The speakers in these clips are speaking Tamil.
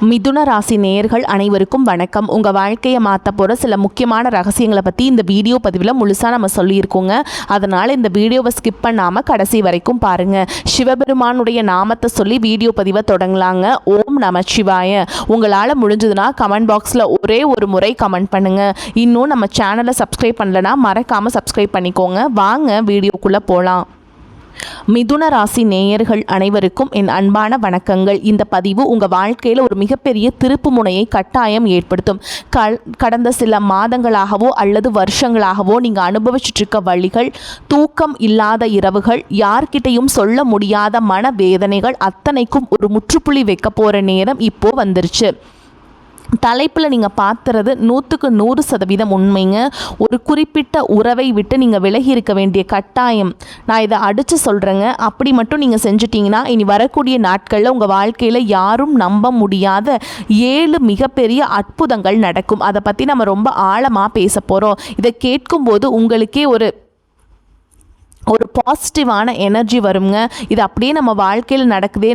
மிதுன ராசி நேயர்கள் அனைவருக்கும் வணக்கம். உங்கள் வாழ்க்கையை மாற்ற போகிற சில முக்கியமான ரகசியங்களை பற்றி இந்த வீடியோ பதிவில் முழுசாக நம்ம சொல்லியிருக்கோங்க. அதனால் இந்த வீடியோவை ஸ்கிப் பண்ணாமல் கடைசி வரைக்கும் பாருங்கள். சிவபெருமானுடைய நாமத்தை சொல்லி வீடியோ பதிவை தொடங்கலாங்க. ஓம் நம சிவாய. உங்களால் முடிஞ்சதுன்னா கமெண்ட் பாக்ஸில் ஒரே ஒரு முறை கமெண்ட் பண்ணுங்கள். இன்னும் நம்ம சேனலை சப்ஸ்கிரைப் பண்ணலைன்னா மறக்காமல் சப்ஸ்கிரைப் பண்ணிக்கோங்க. வாங்க வீடியோக்குள்ளே போகலாம். மிதுன ராசி நேயர்கள் அனைவருக்கும் என் அன்பான வணக்கங்கள். இந்த பதிவு உங்கள் வாழ்க்கையில் ஒரு மிகப்பெரிய திருப்பு முனையை கட்டாயம் ஏற்படுத்தும். கடந்த சில மாதங்களாகவோ அல்லது வருஷங்களாகவோ நீங்கள் அனுபவிச்சுட்டு இருக்க வழிகள், தூக்கம் இல்லாத இரவுகள், யார்கிட்டையும் சொல்ல முடியாத மனவேதனைகள் அத்தனைக்கும் ஒரு முற்றுப்புள்ளி வைக்க போகிற நேரம் இப்போ வந்துருச்சு. தலைப்பில் நீங்கள் பார்த்துறது 100% உண்மைங்க. ஒரு குறிப்பிட்ட உறவை விட்டு நீங்கள் விலகி இருக்க வேண்டிய கட்டாயம். நான் இதை அடித்து சொல்கிறேங்க. அப்படி மட்டும் நீங்கள் செஞ்சிட்டிங்கன்னா இனி வரக்கூடிய நாட்களில் உங்கள் வாழ்க்கையில் யாரும் நம்ப முடியாத 7 மிகப்பெரிய அற்புதங்கள் நடக்கும். அதை பற்றி நம்ம ரொம்ப ஆழமாக பேச போகிறோம். இதை கேட்கும்போது உங்களுக்கே ஒரு பாசிட்டிவான எனர்ஜி வருங்க. இது அப்படியே நம்ம வாழ்க்கையில் நடக்குதே,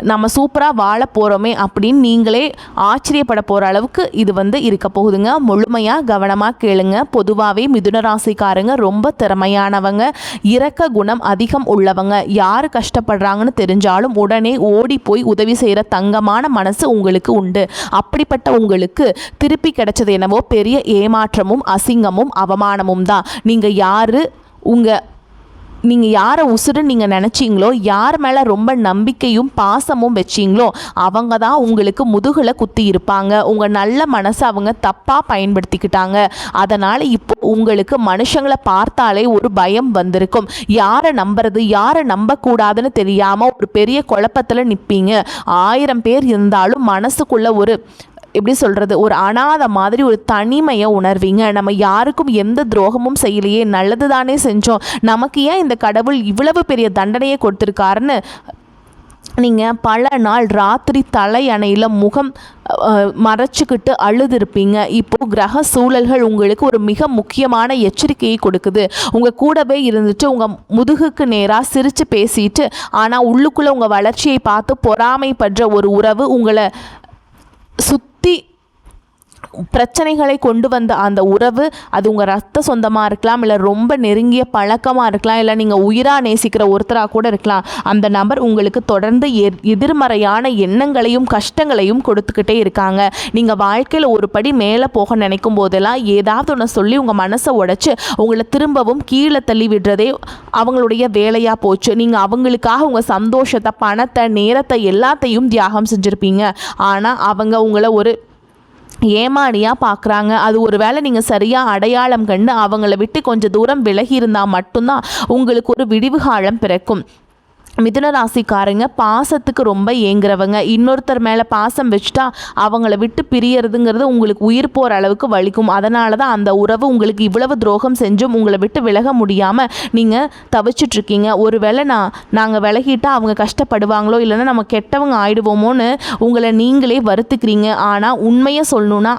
நம்ம சூப்பராக வாழ போகிறோமே அப்படின்னு நீங்களே ஆச்சரியப்பட போகிற அளவுக்கு இது இருக்க போகுதுங்க. முழுமையாக கவனமாக கேளுங்க. பொதுவாகவே மிதுன ராசிக்காரங்க ரொம்ப திறமையானவங்க, இரக்க குணம் அதிகம் உள்ளவங்க. யார் கஷ்டப்படுறாங்கன்னு தெரிஞ்சாலும் உடனே ஓடி போய் உதவி செய்கிற தங்கமான மனசு உங்களுக்கு உண்டு. அப்படிப்பட்ட உங்களுக்கு திருப்பி கிடைச்சது என்னவோ பெரிய ஏமாற்றமும் அசிங்கமும் அவமானமும் தான். நீங்கள் யாரை உசுருன்னு நீங்கள் நினச்சிங்களோ, யார் மேலே ரொம்ப நம்பிக்கையும் பாசமும் வச்சிங்களோ அவங்க தான் உங்களுக்கு முதுகில் குத்தி இருப்பாங்க. உங்கள் நல்ல மனசை அவங்க தப்பாக பயன்படுத்திக்கிட்டாங்க. அதனால் இப்போ உங்களுக்கு மனுஷங்களை பார்த்தாலே ஒரு பயம் வந்திருக்கும். யாரை நம்புறது, யாரை நம்பக்கூடாதுன்னு தெரியாமல் ஒரு பெரிய குழப்பத்தில் நிற்பீங்க. 1000 பேர் இருந்தாலும் மனசுக்குள்ள ஒரு அனாதை மாதிரி ஒரு தனிமையை உணர்வீங்க. நம்ம யாருக்கும் எந்த துரோகமும் செய்யலையே, நல்லது தானே செஞ்சோம், நமக்கு ஏன் இந்த கடவுள் இவ்வளவு பெரிய தண்டனையை கொடுத்துருக்காருன்னு நீங்கள் பல நாள் ராத்திரி தலையணையில் முகம் மறைச்சிக்கிட்டு அழுதுருப்பீங்க. இப்போது கிரக சூழல்கள் உங்களுக்கு ஒரு மிக முக்கியமான எச்சரிக்கையை கொடுக்குது. உங்கள் கூடவே இருந்துட்டு உங்கள் முதுகுக்கு நேராக சிரித்து பேசிட்டு ஆனால் உள்ளுக்குள்ளே உங்கள் வளர்ச்சியை பார்த்து பொறாமைப்படுற ஒரு உறவு உங்களை சுற்றி பிரச்சனைகளை கொண்டு வந்த அந்த உறவு, அது உங்கள் ரத்த சொந்தமாக இருக்கலாம், இல்லை ரொம்ப நெருங்கிய பழக்கமாக இருக்கலாம், இல்லை நீங்கள் உயிராக நேசிக்கிற ஒருத்தராக கூட இருக்கலாம். அந்த நபர் உங்களுக்கு தொடர்ந்து எதிர்மறையான எண்ணங்களையும் கஷ்டங்களையும் கொடுத்துக்கிட்டே இருக்காங்க. நீங்கள் வாழ்க்கையில் ஒரு படி மேலே போக நினைக்கும் போதெல்லாம் ஏதாவது ஒன்று சொல்லி உங்கள் மனசை உடைச்சி உங்களை திரும்பவும் கீழே தள்ளி விடுறதே அவங்களுடைய வேலையாக போச்சு. நீங்கள் அவங்களுக்காக உங்கள் சந்தோஷத்தை, பணத்தை, நேரத்தை எல்லாத்தையும் தியாகம் செஞ்சுருப்பீங்க. ஆனால் அவங்க உங்களை ஒரு ஏமானியாக பார்க்குறாங்க. அது ஒரு வேளை நீங்கள் சரியாக அடையாளம் கண்டு அவங்கள விட்டு கொஞ்சம் தூரம் விலகி இருந்தால் மட்டும்தான் உங்களுக்கு ஒரு விடிவு காலம் பிறக்கும். மிதுன ராசிக்காரங்க பாசத்துக்கு ரொம்ப ஏங்குறவங்க. இன்னொருத்தர் மேலே பாசம் வச்சுட்டா அவங்கள விட்டு பிரியறதுங்கிறது உங்களுக்கு உயிர் போகிற அளவுக்கு வலிக்கும். அதனால தான் அந்த உறவு உங்களுக்கு இவ்வளவு துரோகம் செஞ்சும் உங்களை விட்டு விலக முடியாமல் நீங்கள் தவிச்சிட்ருக்கீங்க. ஒருவேளை நாங்கள் விலகிட்டால் அவங்க கஷ்டப்படுவாங்களோ, இல்லைன்னா நம்ம கெட்டவங்க ஆயிடுவோமோன்னு உங்களை நீங்களே வருத்துக்கிறீங்க. ஆனால் உண்மையை சொல்லணுன்னா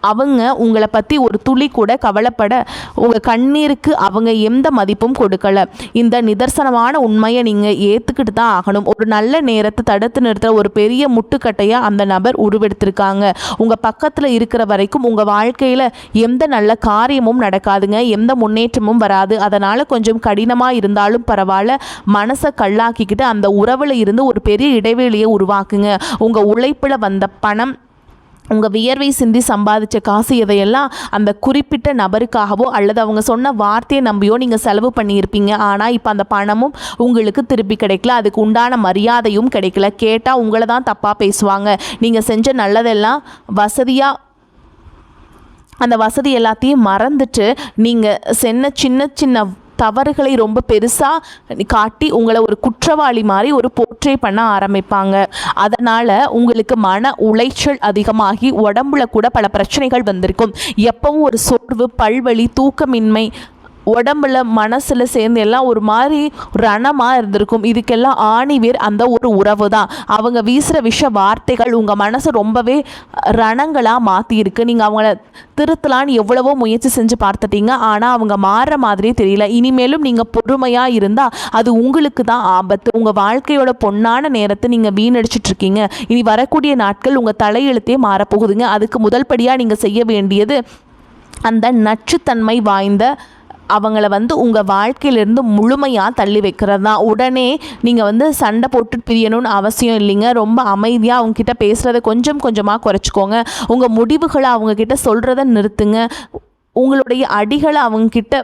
அவங்க உங்களை பற்றி ஒரு துளி கூட கவலைப்பட உங்கள் கண்ணீருக்கு அவங்க எந்த மதிப்பும் கொடுக்கலை. இந்த நிதர்சனமான உண்மையை நீங்கள் ஏற்றுக்கிட்டு தான் ஆகணும். ஒரு நல்ல நேரத்தை தடுத்து நிறுத்த ஒரு பெரிய முட்டுக்கட்டையாக அந்த நபர் உருவெடுத்திருக்காங்க. உங்கள் பக்கத்தில் இருக்கிற வரைக்கும் உங்கள் வாழ்க்கையில் எந்த நல்ல காரியமும் நடக்காதுங்க, எந்த முன்னேற்றமும் வராது. அதனால் கொஞ்சம் கடினமாக இருந்தாலும் பரவாயில்ல, மனசை கல்லாக்கிக்கிட்டு அந்த உறவில் இருந்து ஒரு பெரிய இடைவெளியை உருவாக்குங்க. உங்கள் உழைப்பில் வந்த பணம், உங்கள் வியர்வை சிந்தி சம்பாதிச்ச காசு, இதையெல்லாம் அந்த குறிப்பிட்ட நபருக்காகவோ அல்லது அவங்க சொன்ன வார்த்தையை நம்பியோ நீங்கள் செலவு பண்ணியிருப்பீங்க. ஆனால் இப்போ அந்த பணமும் உங்களுக்கு திருப்பி கிடைக்கல, அதுக்கு உண்டான மரியாதையும் கிடைக்கல. கேட்டால் உங்களை தான் தப்பாக பேசுவாங்க. நீங்கள் செஞ்ச நல்லதெல்லாம் அந்த வசதி எல்லாத்தையும் மறந்துட்டு நீங்கள் சின்ன சின்ன தவறுகளை ரொம்ப பெருசாக காட்டி உங்களை ஒரு குற்றவாளி மாதிரி ஒரு போர்ட்ரே பண்ண ஆரம்பிப்பாங்க. அதனால் உங்களுக்கு மன உளைச்சல் அதிகமாகி உடம்புல கூட பல பிரச்சனைகள் வந்திருக்கும். எப்பவும் ஒரு சோர்வு, பல்வலி, தூக்கமின்மை, உடம்புல மனசில் சேர்ந்து எல்லாம் ஒரு மாதிரி ரணமாக இருந்திருக்கும். இதுக்கெல்லாம் ஆணிவேர் அந்த ஒரு உறவு தான். அவங்க வீசுகிற வார்த்தைகள் உங்கள் மனசை ரொம்பவே ரணங்களாக மாற்றியிருக்கு. நீங்கள் அவங்கள திருத்தலான்னு எவ்வளவோ முயற்சி செஞ்சு பார்த்துட்டீங்க, ஆனால் அவங்க மாறுற மாதிரியே தெரியல. இனிமேலும் நீங்கள் பொறுமையாக இருந்தால் அது உங்களுக்கு தான் ஆபத்து. உங்கள் வாழ்க்கையோட பொன்னான நேரத்தை நீங்கள் வீணடிச்சிட்ருக்கீங்க. இனி வரக்கூடிய நாட்கள் உங்கள் தலையெழுத்தே மாறப்போகுதுங்க. அதுக்கு முதல் படியாக நீங்கள் செய்ய வேண்டியது அந்த நச்சுத்தன்மை வாய்ந்த அவங்கள உங்கள் வாழ்க்கையிலேருந்து முழுமையாக தள்ளி வைக்கிறது தான். உடனே நீங்கள் சண்டை போட்டு பிரியணும்னு அவசியம் இல்லைங்க. ரொம்ப அமைதியாக அவங்கக்கிட்ட பேசுகிறத கொஞ்சம் கொஞ்சமாக குறைச்சிக்கோங்க. உங்கள் முடிவுகளை அவங்கக்கிட்ட சொல்கிறத நிறுத்துங்க. உங்களுடைய அடிகளை அவங்கக்கிட்ட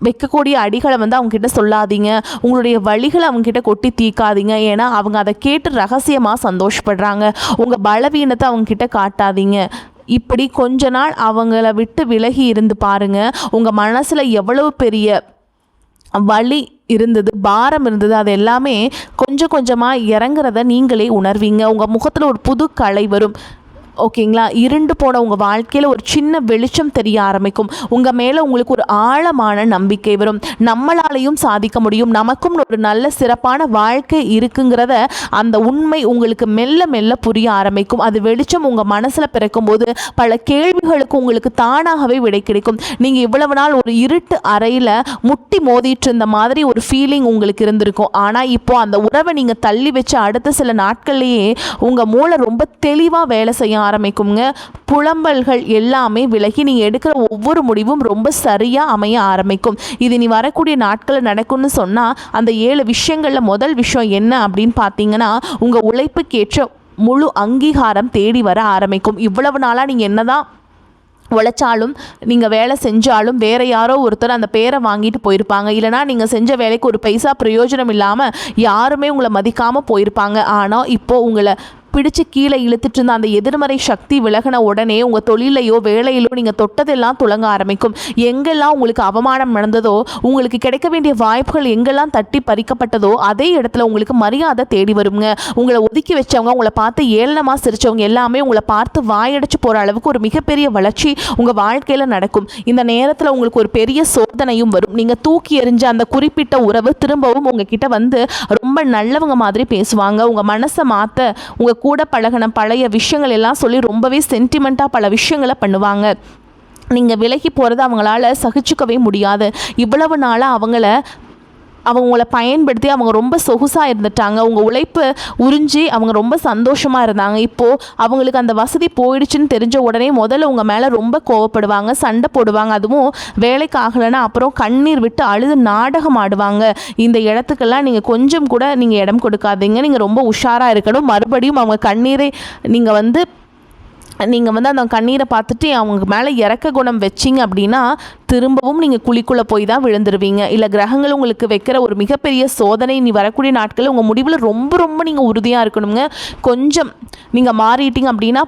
வைக்கக்கூடிய அடிகளை அவங்கக்கிட்ட சொல்லாதீங்க. உங்களுடைய வழிகளை அவங்கக்கிட்ட கொட்டி தீக்காதீங்க. ஏன்னா அவங்க அதை கேட்டு ரகசியமாக சந்தோஷப்படுறாங்க. உங்கள் பலவீனத்தை அவங்கக்கிட்ட காட்டாதீங்க. இப்படி கொஞ்ச நாள் அவங்கள விட்டு விலகி இருந்து பாருங்கள். உங்கள் மனசில் எவ்வளவு பெரிய வலி இருந்தது, பாரம் இருந்தது, அது எல்லாமே கொஞ்சம் கொஞ்சமாக இறங்குறத நீங்களே உணர்வீங்க. உங்கள் முகத்தில் ஒரு புது கலை வரும். ஓகேங்களா? இருண்டு போன உங்கள் வாழ்க்கையில் ஒரு சின்ன வெளிச்சம் தெரிய ஆரம்பிக்கும். உங்கள் மேலே உங்களுக்கு ஒரு ஆழமான நம்பிக்கை வரும். நம்மளாலையும் சாதிக்க முடியும், நமக்கும் ஒரு நல்ல சிறப்பான வாழ்க்கை இருக்குங்கிறத அந்த உண்மை உங்களுக்கு மெல்ல மெல்ல புரிய ஆரம்பிக்கும். அது வெளிச்சம் உங்கள் மனசில் பிறக்கும்போது பல கேள்விகளுக்கு உங்களுக்கு தானாகவே விடை கிடைக்கும். நீங்கள் இவ்வளவு நாள் ஒரு இருட்டு அறையில் முட்டி மோதிட்டு இருந்த மாதிரி ஒரு ஃபீலிங் உங்களுக்கு இருந்திருக்கும். ஆனால் இப்போது அந்த உறவை நீங்கள் தள்ளி வச்சு அடுத்த சில நாட்கள்லேயே உங்கள் மூளை ரொம்ப தெளிவாக வேலை செய்ய ஆரம்பிக்குங்க. புலம்பல்கள் எல்லாமே விலகி நீங்கள் எடுக்கிற ஒவ்வொரு முடிவும் ரொம்ப சரியாக அமைய ஆரம்பிக்கும். இது நீ வரக்கூடிய நாட்களில் நடக்கும்னு சொன்னால் அந்த 7 விஷயங்களில் முதல் விஷயம் என்ன அப்படின்னு பார்த்தீங்கன்னா, உங்கள் உழைப்புக்கேற்ற முழு அங்கீகாரம் தேடி வர ஆரம்பிக்கும். இவ்வளவு நாளாக நீங்கள் என்னதான் உழைச்சாலும் நீங்கள் வேலை செஞ்சாலும் வேறு யாரோ ஒருத்தர் அந்த பேரை வாங்கிட்டு போயிருப்பாங்க. இல்லைனா நீங்கள் செஞ்ச வேலைக்கு ஒரு பைசா பிரயோஜனம் இல்லாமல் யாருமே உங்களை மதிக்காமல் போயிருப்பாங்க. ஆனால் இப்போது உங்களை பிடிச்சு கீழே இழுத்துட்டு இருந்த அந்த எதிர்மறை சக்தி விலகின உடனே உங்கள் தொழிலையோ வேலையிலோ நீங்கள் தொட்டதெல்லாம் துளங்க ஆரம்பிக்கும். எங்கெல்லாம் உங்களுக்கு அவமானம் நடந்ததோ, உங்களுக்கு கிடைக்க வேண்டிய வாய்ப்புகள் எங்கெல்லாம் தட்டி பறிக்கப்பட்டதோ அதே இடத்துல உங்களுக்கு மரியாதை தேடி வருங்க. உங்களை ஒதுக்கி வச்சவங்க, உங்களை பார்த்து ஏளனமாக சிரித்தவங்க எல்லாமே உங்களை பார்த்து வாயடைச்சு போகிற அளவுக்கு ஒரு மிகப்பெரிய வளர்ச்சி உங்கள் வாழ்க்கையில் நடக்கும். இந்த நேரத்தில் உங்களுக்கு ஒரு பெரிய சோதனையும் வரும். நீங்கள் தூக்கி எறிஞ்ச அந்த குறிப்பிட்ட உறவு திரும்பவும் உங்ககிட்ட ரொம்ப நல்லவங்க மாதிரி பேசுவாங்க. உங்கள் மனசை மாற்ற உங்கள் கூட பழகின பழைய விஷயங்கள் எல்லாம் சொல்லி ரொம்பவே சென்டிமெண்ட்டாக பல விஷயங்களை பண்ணுவாங்க. நீங்கள் விலகி போகிறத அவங்களால சகிச்சுக்கவே முடியாது. இவ்வளவு நாளாக அவங்கள பயன்படுத்தி அவங்க ரொம்ப சொகுசாக இருந்துட்டாங்க. உங்கள் உழைப்பு உறிஞ்சி அவங்க ரொம்ப சந்தோஷமாக இருந்தாங்க. இப்போது அவங்களுக்கு அந்த வசதி போயிடுச்சுன்னு தெரிஞ்ச உடனே முதல்ல உங்கள் மேலே ரொம்ப கோவப்படுவாங்க, சண்டை போடுவாங்க. அதுவும் வேலைக்கு ஆகலைன்னா அப்புறம் கண்ணீர் விட்டு அழுது நாடகம் ஆடுவாங்க. இந்த இடத்துக்கெல்லாம் நீங்கள் கொஞ்சம் கூட நீங்கள் இடம் கொடுக்காதீங்க. நீங்கள் ரொம்ப உஷாராக இருக்கணும். மறுபடியும் அவங்க கண்ணீரை நீங்கள் அந்த கண்ணீரை பார்த்துட்டு அவங்க மேலே இறக்க குணம் வச்சிங்க அப்படின்னா திரும்பவும் நீங்கள் குழிக்குள்ளே போய் தான் விழுந்துருவீங்க. இல்லை கிரகங்கள் உங்களுக்கு வைக்கிற ஒரு மிகப்பெரிய சோதனை நீ வரக்கூடிய நாட்களில் உங்கள் முடிவில் ரொம்ப ரொம்ப நீங்கள் உறுதியாக இருக்கணுங்க. கொஞ்சம் நீங்கள் மாறிட்டீங்க அப்படின்னா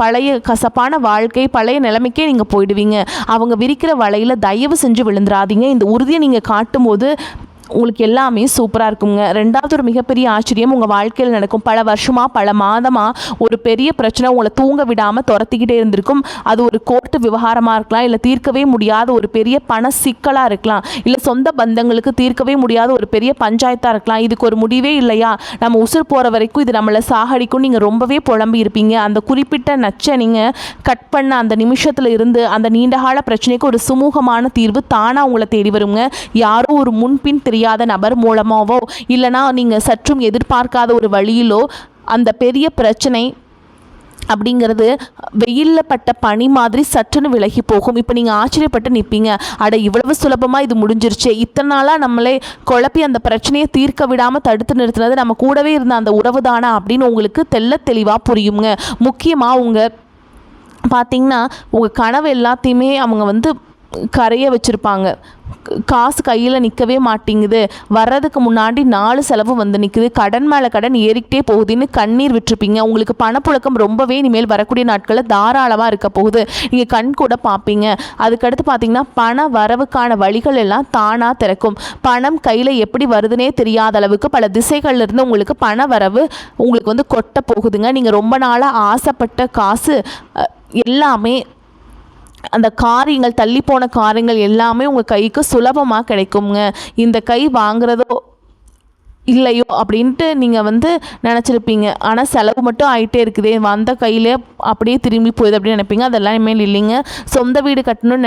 பழைய கசப்பான வாழ்க்கை, பழைய நிலைமைக்கே நீங்கள் போயிடுவீங்க. அவங்க விரிக்கிற வலையில் தயவு செஞ்சு விழுந்துடாதீங்க. இந்த உறுதியை நீங்கள் காட்டும் போது உங்களுக்கு எல்லாமே சூப்பராக இருக்குங்க. ரெண்டாவது ஒரு மிகப்பெரிய ஆச்சரியம் உங்கள் வாழ்க்கையில் நடக்கும். பல வருஷமாக பல மாதமாக ஒரு பெரிய பிரச்சனை உங்களை தூங்க விடாமல் துரத்திக்கிட்டே இருந்திருக்கும். அது ஒரு கோர்ட்டு விவகாரமாக இருக்கலாம், இல்லை தீர்க்கவே முடியாத ஒரு பெரிய பண சிக்கலாக இருக்கலாம், இல்லை சொந்த பந்தங்களுக்கு தீர்க்கவே முடியாத ஒரு பெரிய பஞ்சாயத்தாக இருக்கலாம். இதுக்கு ஒரு முடிவே இல்லையா, நம்ம உசுர் போகிற வரைக்கும் இது நம்மளை சாகடிக்கும் நீங்கள் ரொம்பவே புலம்பி இருப்பீங்க. அந்த குறிப்பிட்ட நச்சை நீங்கள் கட் பண்ண அந்த நிமிஷத்தில் இருந்து அந்த நீண்டகால பிரச்சனைக்கு ஒரு சுமூகமான தீர்வு தானாக உங்களை தேடி வருங்க. யாரோ ஒரு முன்பின் தெரியாத நபர் மூலமாவோ இல்லைனா நீங்கள் சற்றும் எதிர்பார்க்காத ஒரு வழியிலோ அந்த பெரிய பிரச்சனை அப்படிங்கிறது வெயிலில் பட்ட பனி மாதிரி சற்றுன்னு விலகி போகும். இப்போ நீங்கள் ஆச்சரியப்பட்டு நிற்பீங்க, அட இவ்வளவு சுலபமாக இது முடிஞ்சிருச்சு. இத்தனை நாளாக நம்மளே குழப்பி அந்த பிரச்சனையை தீர்க்க விடாமல் தடுத்து நிறுத்தினது நம்ம கூடவே இருந்த அந்த உறவு தானா அப்படின்னு உங்களுக்கு தெளிவாக புரியுங்க. முக்கியமாக பார்த்தீங்கன்னா உங்கள் கனவு எல்லாத்தையுமே அவங்க கரைய வச்சுருப்பாங்க. காசு கையில் நிற்கவே மாட்டேங்குது, வர்றதுக்கு முன்னாடி 4 செலவு நிற்குது, கடன் மேலே கடன் ஏறிக்கிட்டே போகுதுன்னு கண்ணீர் விட்டுருப்பீங்க. உங்களுக்கு பணப்புழக்கம் ரொம்பவே இனிமேல் வரக்கூடிய நாட்களில் தாராளமாக இருக்க போகுது. நீங்கள் கண் கூட பார்ப்பீங்க. அதுக்கடுத்து பார்த்தீங்கன்னா பண வரவுக்கான வழிகள் எல்லாம் தானாக திறக்கும். பணம் கையில் எப்படி வருதுன்னே தெரியாத அளவுக்கு பல திசைகள்லேருந்து உங்களுக்கு பண வரவு உங்களுக்கு கொட்ட போகுதுங்க. நீங்கள் ரொம்ப நாளாக ஆசைப்பட்ட காசு எல்லாமே அந்த காரியங்கள் தள்ளி போன காரியங்கள் எல்லாமே உங்கள் கைக்கு சுலபமாக கிடைக்குங்க. இந்த கை வாங்குறதோ இல்லையோ அப்படின்ட்டு நீங்கள் வந்து நினச்சிருப்பீங்க. ஆனால் செலவு மட்டும் ஆகிட்டே இருக்குதே, வந்த கையிலே அப்படியே திரும்பி போகுது அப்படின்னு நினைப்பீங்க. அதெல்லாம் இனிமேல் இல்லைங்க. சொந்த வீடு கட்டணும்னு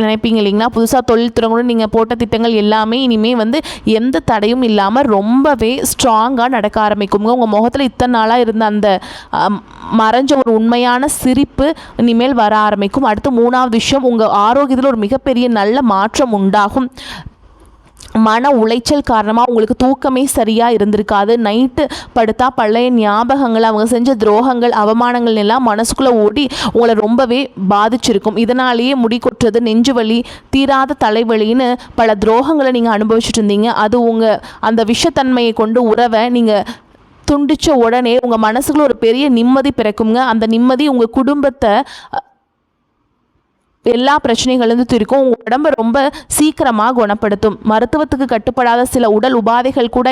நினைப்பீங்க இல்லைங்களா? புதுசாக தொழில் தொடங்கணும்னு நீங்கள் போட்ட திட்டங்கள் எல்லாமே இனிமேல் வந்து எந்த தடையும் இல்லாமல் ரொம்பவே ஸ்ட்ராங்காக நடக்க ஆரம்பிக்குங்க. உங்கள் முகத்தில் இத்தனை நாளாக இருந்த அந்த மறைஞ்ச ஒரு உண்மையான சிரிப்பு இனிமேல் வர ஆரம்பிக்கும். அடுத்து 3வது விஷயம், உங்கள் ஆரோக்கியத்தில் ஒரு மிகப்பெரிய நல்ல மாற்றம் உண்டாகும். மன உளைச்சல் காரணமாக உங்களுக்கு தூக்கமே சரியாக இருந்திருக்காது. நைட்டு படுத்தா பழைய ஞாபகங்கள், அவங்க செஞ்ச துரோகங்கள், அவமானங்கள் எல்லாம் மனசுக்குள்ளே ஓடி உங்களை ரொம்பவே பாதிச்சிருக்கும். இதனாலேயே முடி கொட்டுறது, நெஞ்சு வலி, தீராத தலைவலின்னு பல துரோகங்களை நீங்கள் அனுபவிச்சுட்டு இருந்தீங்க. அது உங்கள் அந்த விஷத்தன்மையை கொண்டு உறவை நீங்கள் துண்டித்த உடனே உங்கள் மனசுக்குள்ள ஒரு பெரிய நிம்மதி பிறக்குங்க. அந்த நிம்மதி உங்கள் குடும்பத்தை எல்லா பிரச்சனைகள்லேருந்து தீர்க்கும். உங்கள் உடம்பை ரொம்ப சீக்கிரமாக குணப்படுத்தும். மருத்துவத்துக்கு கட்டுப்படாத சில உடல் உபாதைகள் கூட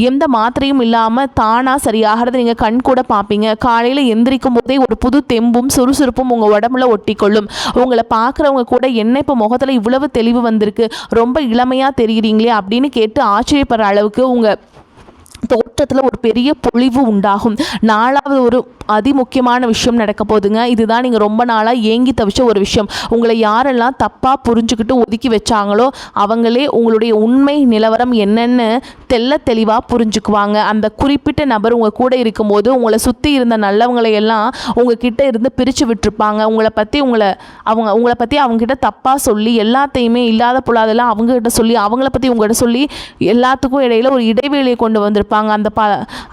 எந்த மாத்திரையும் இல்லாமல் தானாக சரியாகிறது நீங்கள் கண் கூட பார்ப்பீங்க. காலையில் எந்திரிக்கும் போதே ஒரு புது தெம்பும் சுறுசுறுப்பும் உங்கள் உடம்புல ஒட்டிக்கொள்ளும். உங்களை பார்க்குறவங்க கூட என்ன இப்போ முகத்தில் இவ்வளவு தெளிவு வந்திருக்கு, ரொம்ப இளமையாக தெரிகிறீங்களே அப்படின்னு கேட்டு ஆச்சரியப்படுற அளவுக்கு உங்கள் தோற்றத்தில் ஒரு பெரிய பொழிவு உண்டாகும். 4வது ஒரு அதிமுக்கியமான விஷயம் நடக்க போகுதுங்க. இதுதான் நீங்கள் ரொம்ப நாளாக ஏங்கி தவிச்ச ஒரு விஷயம். உங்களை யாரெல்லாம் தப்பாக புரிஞ்சுக்கிட்டு ஒதுக்கி வச்சாங்களோ அவங்களே உங்களுடைய உண்மை நிலவரம் என்னென்னு தெளிவாக புரிஞ்சுக்குவாங்க. அந்த குறிப்பிட்ட நபர் உங்கள் கூட இருக்கும்போது உங்களை சுற்றி இருந்த நல்லவங்களை எல்லாம் உங்ககிட்ட இருந்து பிரித்து விட்டுருப்பாங்க. உங்களை பற்றி அவங்ககிட்ட தப்பாக சொல்லி எல்லாத்தையுமே இல்லாத பொல்லாதெல்லாம் அவங்ககிட்ட சொல்லி அவங்கள பற்றி உங்கள்கிட்ட சொல்லி எல்லாத்துக்கும் இடையில ஒரு இடைவெளியை கொண்டு வந்திருப்பாங்க.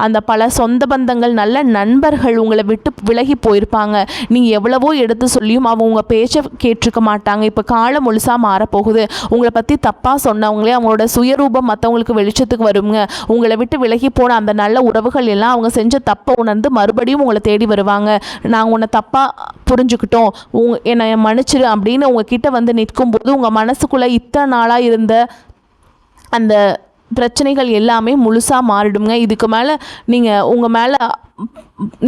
அந்த பல சொந்த பந்தங்கள், நல்ல நண்பர்கள் உங்களை விட்டு விலகி போயிருப்பாங்க. நீங்கள் எவ்வளவோ எடுத்து சொல்லியும் அவங்க உங்கள் பேச்சை கேட்டிருக்க மாட்டாங்க. இப்போ காலம் முழுசாக மாறப்போகுது. உங்களை பற்றி தப்பாக சொன்னவங்களே அவங்களோட சுயரூபம் மற்றவங்களுக்கு வெளிச்சத்துக்கு வருங்க. உங்களை விட்டு விலகி போன அந்த நல்ல உறவுகள் எல்லாம் அவங்க செஞ்ச தப்பை உணர்ந்து மறுபடியும் உங்களை தேடி வருவாங்க. நாங்கள் உன்னை தப்பாக புரிஞ்சுக்கிட்டோம், என்னை மன்னிச்சிரு அப்படின்னு உங்ககிட்ட வந்து நிற்கும்போது உங்கள் மனசுக்குள்ளே இத்தனை நாளாக இருந்த அந்த பிரச்சனைகள் எல்லாமே முழுசாக மாறிடுங்க. இதுக்கு மேலே நீங்கள் உங்கள் மேலே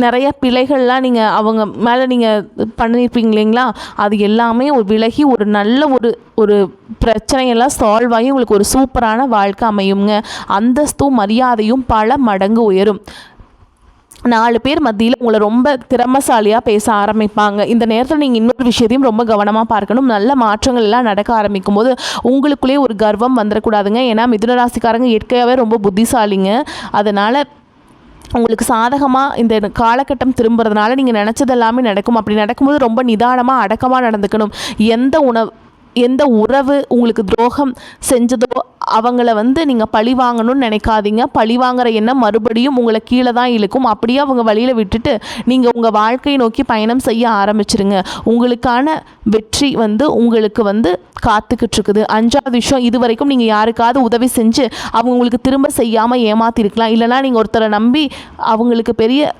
நிறைய பிழைகள்லாம் நீங்கள் அவங்க மேலே நீங்கள் பண்ணியிருப்பீங்க இல்லைங்களா, அது எல்லாமே ஒரு விலகி ஒரு நல்ல ஒரு பிரச்சனையெல்லாம் சால்வ் ஆகி உங்களுக்கு ஒரு சூப்பரான வாழ்க்கை அமையுங்க. அந்தஸ்தும் மரியாதையும் பல மடங்கு உயரும். 4 பேர் மத்தியில் உங்களை ரொம்ப திறமைசாலியாக பேச ஆரம்பிப்பாங்க. இந்த நேரத்தில் நீங்கள் இன்னொரு விஷயத்தையும் ரொம்ப கவனமாக பார்க்கணும். நல்ல மாற்றங்கள் எல்லாம் நடக்க ஆரம்பிக்கும் போது உங்களுக்குள்ளே ஒரு கர்வம் வந்துடக்கூடாதுங்க. ஏன்னா மிதுன ராசிக்காரங்க இயற்கையாகவே ரொம்ப புத்திசாலிங்க. அதனால் உங்களுக்கு சாதகமாக இந்த காலகட்டம் திரும்புறதுனால நீங்கள் நினச்சதெல்லாமே நடக்கும். அப்படி நடக்கும்போது ரொம்ப நிதானமாக அடக்கமாக நடந்துக்கணும். எந்த உறவு உங்களுக்கு துரோகம் செஞ்சதோ அவங்கள வந்து நீங்கள் பழி வாங்கணும்னு நினைக்காதீங்க. பழி வாங்குற எண்ணம் மறுபடியும் உங்களை கீழே தான் இழுக்கும். அப்படியே அவங்க வழியில் விட்டுட்டு நீங்கள் உங்கள் வாழ்க்கையை நோக்கி பயணம் செய்ய ஆரம்பிச்சிருங்க. உங்களுக்கான வெற்றி வந்து உங்களுக்கு வந்து காத்துக்கிட்டு இருக்குது. 5வது விஷயம், இது வரைக்கும் நீங்கள் யாருக்காவது உதவி செஞ்சு அவங்க உங்களுக்கு திரும்ப செய்யாமல் ஏமாற்றிருக்கலாம். இல்லைனா நீங்கள் ஒருத்தரை நம்பி அவங்களுக்கு பெரிய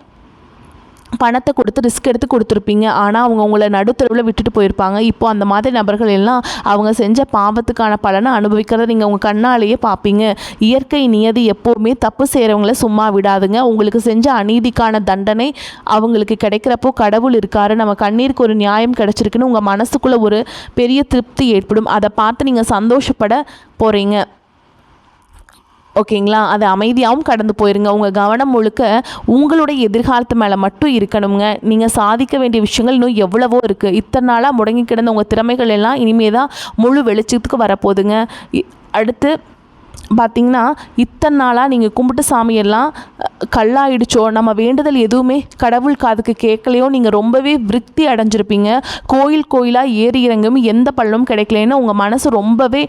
பணத்தை கொடுத்து ரிஸ்க் எடுத்து கொடுத்துருப்பீங்க. ஆனால் அவங்க உங்களை நடுத்தருவில் விட்டுட்டு போயிருப்பாங்க. இப்போ அந்த மாதிரி நபர்கள் எல்லாம் அவங்க செஞ்ச பாவத்துக்கான பலனை அனுபவிக்கிறத நீங்கள் உங்கள் கண்ணாலேயே பார்ப்பீங்க. இயற்கை நியதி எப்போவுமே தப்பு செய்கிறவங்கள சும்மா விடாதுங்க. உங்களுக்கு செஞ்ச அநீதிக்கான தண்டனை அவங்களுக்கு கிடைக்கிறப்போ கடவுள் இருக்காரு, நம்ம கண்ணீருக்கு ஒரு நியாயம் கிடைச்சிருக்குன்னு உங்கள் மனசுக்குள்ளே ஒரு பெரிய திருப்தி ஏற்படும். அதை பார்த்து நீங்கள் சந்தோஷப்பட போகிறீங்க. ஓகேங்களா? அது அமைதியாகவும் கடந்து போயிருங்க. உங்கள் கவனம் முழுக்க உங்களுடைய எதிர்காலத்து மேலே மட்டும் இருக்கணுங்க. நீங்கள் சாதிக்க வேண்டிய விஷயங்கள் இன்னும் எவ்வளவோ இருக்குது. இத்தனை நாளாக முடங்கி கிடந்த உங்கள் திறமைகள் எல்லாம் இனிமேல் தான் முழு வெளிச்சத்துக்கு வரப்போகுதுங்க. அடுத்து பார்த்திங்கன்னா, இத்தனை நாளாக நீங்கள் கும்பிட்டு சாமியெல்லாம் கல்லாயிடுச்சோ, நம்ம வேண்டுதல் எதுவுமே கடவுள் காதுக்கு கேட்கலையோ, நீங்கள் ரொம்பவே விருத்தி அடைஞ்சிருப்பீங்க. கோயிலாக ஏறி இறங்கும் எந்த பலனும் கிடைக்கலன்னு உங்கள் மனசு ரொம்பவே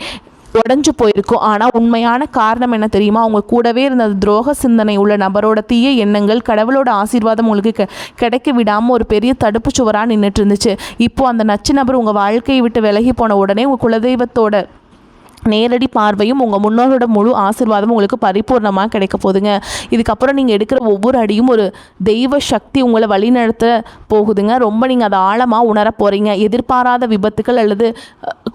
உடஞ்சு போயிருக்கும். ஆனால் உண்மையான காரணம் என்ன தெரியுமா? அவங்க கூடவே இருந்த துரோக சிந்தனை உள்ள நபரோட தீய எண்ணங்கள், கடவுளோட ஆசீர்வாதம் உங்களுக்கு கிடைக்க விடாமல் ஒரு பெரிய தடுப்பு சுவராக நின்றுட்டு இருந்துச்சு. இப்போது அந்த நச்சு நபர் உங்கள் வாழ்க்கையை விட்டு விலகி போன உடனே உங்கள் குலதெய்வத்தோட நேரடி பார்வையும் உங்கள் முன்னோரோட முழு ஆசீர்வாதமும் உங்களுக்கு பரிபூர்ணமாக கிடைக்க போகுதுங்க. இதுக்கப்புறம் நீங்கள் எடுக்கிற ஒவ்வொரு அடியும் ஒரு தெய்வ சக்தி உங்களை வழிநடத்த போகுதுங்க. ரொம்ப நீங்கள் அதை ஆழமாக உணர போகிறீங்க. எதிர்பாராத விபத்துக்கள் அல்லது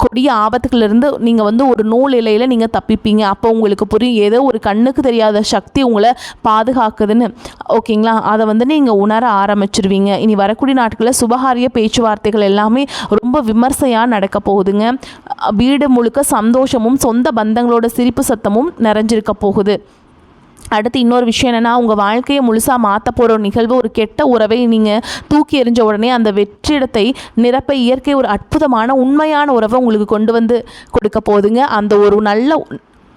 கொடிய ஆபத்துக்களிலிருந்து நீங்கள் வந்து ஒரு நூல் இலையில் நீங்கள் தப்பிப்பீங்க. அப்போ உங்களுக்கு புரியும், ஏதோ ஒரு கண்ணுக்கு தெரியாத சக்தி உங்களை பாதுகாக்குதுன்னு. ஓகேங்களா? அதை வந்து நீங்கள் உணர ஆரம்பிச்சிருவீங்க. இனி வரக்கூடிய நாட்களில் சுபகாரிய பேச்சுவார்த்தைகள் எல்லாமே ரொம்ப ரொம்ப விமர்சையாக நடக்க போகுதுங்க. வீடு முழுக்க சந்தோஷமும் சொந்த பந்தங்களோட சிரிப்பு சத்தமும் நிறைஞ்சிருக்க போகுது. அடுத்து இன்னொரு விஷயம் என்னென்னா, உங்கள் வாழ்க்கையை முழுசாக மாற்ற போகிற ஒரு நிகழ்வு, ஒரு கெட்ட உறவை நீங்கள் தூக்கி எறிஞ்ச உடனே அந்த வெற்றிடத்தை நிரப்ப இயற்கை ஒரு அற்புதமான உண்மையான உறவை உங்களுக்கு கொண்டு வந்து கொடுக்க போகுதுங்க. அந்த ஒரு நல்ல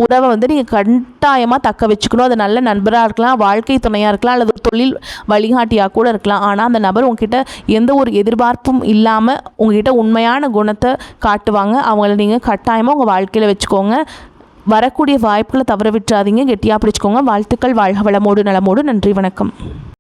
உறவை வந்து நீங்கள் கட்டாயமாக தக்க வச்சுக்கணும். அது நல்ல நண்பராக இருக்கலாம், வாழ்க்கை துணையாக இருக்கலாம், அல்லது தொழில் வழிகாட்டியாக கூட இருக்கலாம். ஆனால் அந்த நபர் உங்ககிட்ட எந்த ஒரு எதிர்பார்ப்பும் இல்லாமல் உங்ககிட்ட உண்மையான குணத்தை காட்டுவாங்க. அவங்கள நீங்கள் கட்டாயமாக உங்கள் வாழ்க்கையில் வச்சுக்கோங்க. வரக்கூடிய வாய்ப்புகளை தவற விட்டுறாதீங்க. கெட்டியாக பிடிச்சிக்கோங்க. வாழ்த்துக்கள். வாழ்க வளமோடு நலமோடு. நன்றி, வணக்கம்.